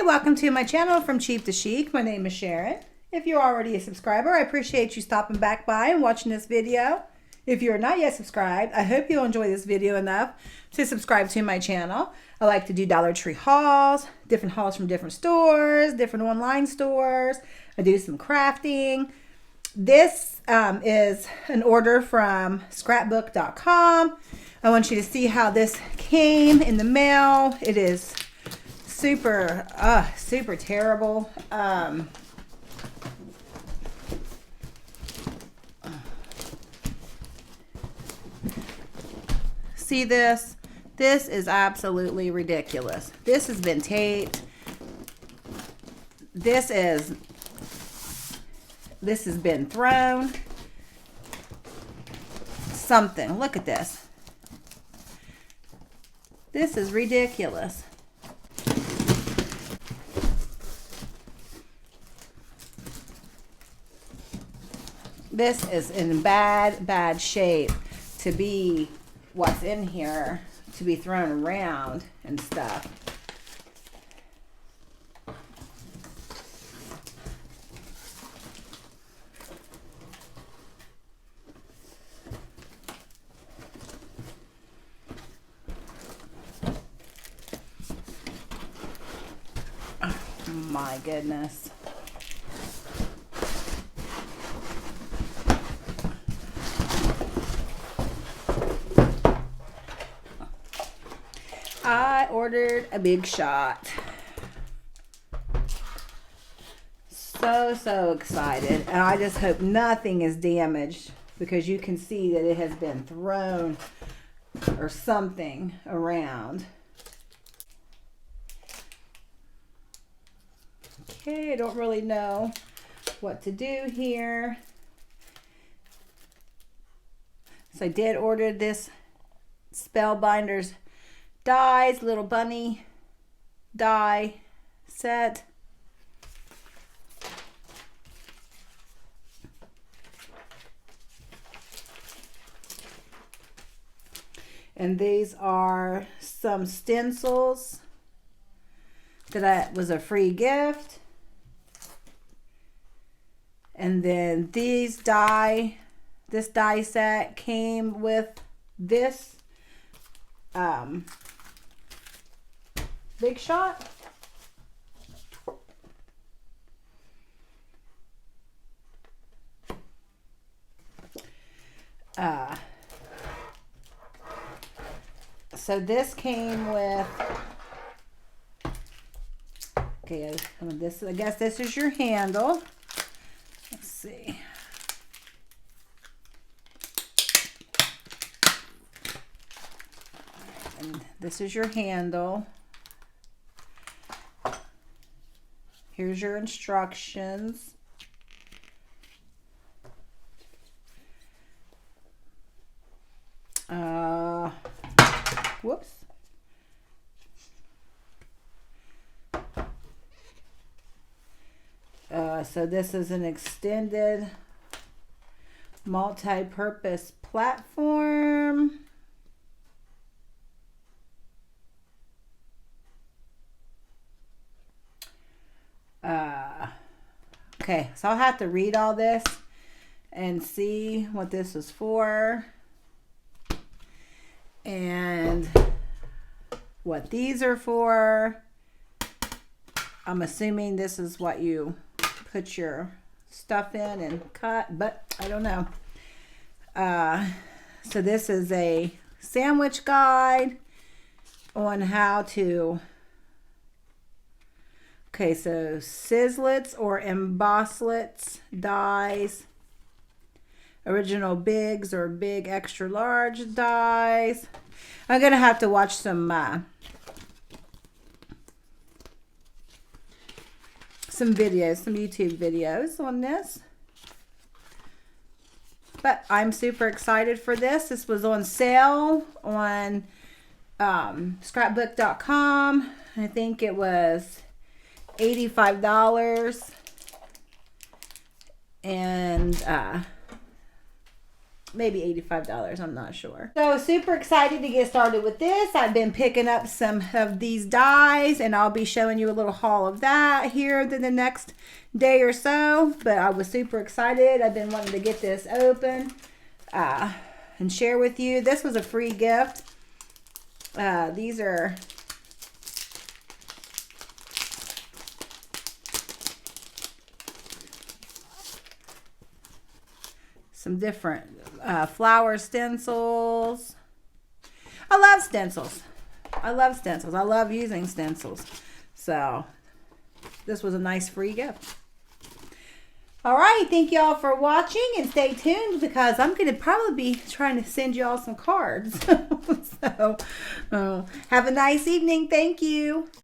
Welcome to my channel From Cheap to Chic. My name is Sharon. If you're already a subscriber, I appreciate you stopping back by and watching this video. If you're not yet subscribed, I hope you'll enjoy this video enough to subscribe to my channel. I like to do Dollar Tree hauls, different hauls from different stores, different online stores. I do some crafting. This is an order from scrapbook.com. I want you to see how this came in the mail. It is super terrible. See this? This is absolutely ridiculous. This has been taped. This has been thrown. Something. Look at this. This is ridiculous. This is in bad shape to be what's in here, to be thrown around and stuff. Oh, my goodness. I ordered a big shot. So excited. And I just hope nothing is damaged, because you can see that it has been thrown or something around. Okay, I don't really know what to do here. So I did order this Spellbinders dies, little bunny die set. And these are some stencils that was a free gift. And then these this die set came with this big shot. So this came with, okay, I guess this is your handle. Let's see. And this is your handle. Here's your instructions. Whoops. So this is an extended multi-purpose platform. Okay, so I'll have to read all this and see what this is for and what these are for. I'm assuming this is what you put your stuff in and cut, but I don't know. So this is a sandwich guide on how to, okay, so Sizzix or embosslets dies, original bigs or big extra large dies. I'm gonna have to watch some videos, some YouTube videos on this. But I'm super excited for this. This was on sale on scrapbook.com. I think it was $85. And maybe $85. I'm not sure. So super excited to get started with this. I've been picking up some of these dies, and I'll be showing you a little haul of that here in the next day or so. But I was super excited. I've been wanting to get this open and share with you. This was a free gift. These are some different flower stencils. I love stencils. I love using stencils. So this was a nice free gift. All right, thank y'all for watching, and stay tuned because I'm going to probably be trying to send y'all some cards. So have a nice evening. Thank you.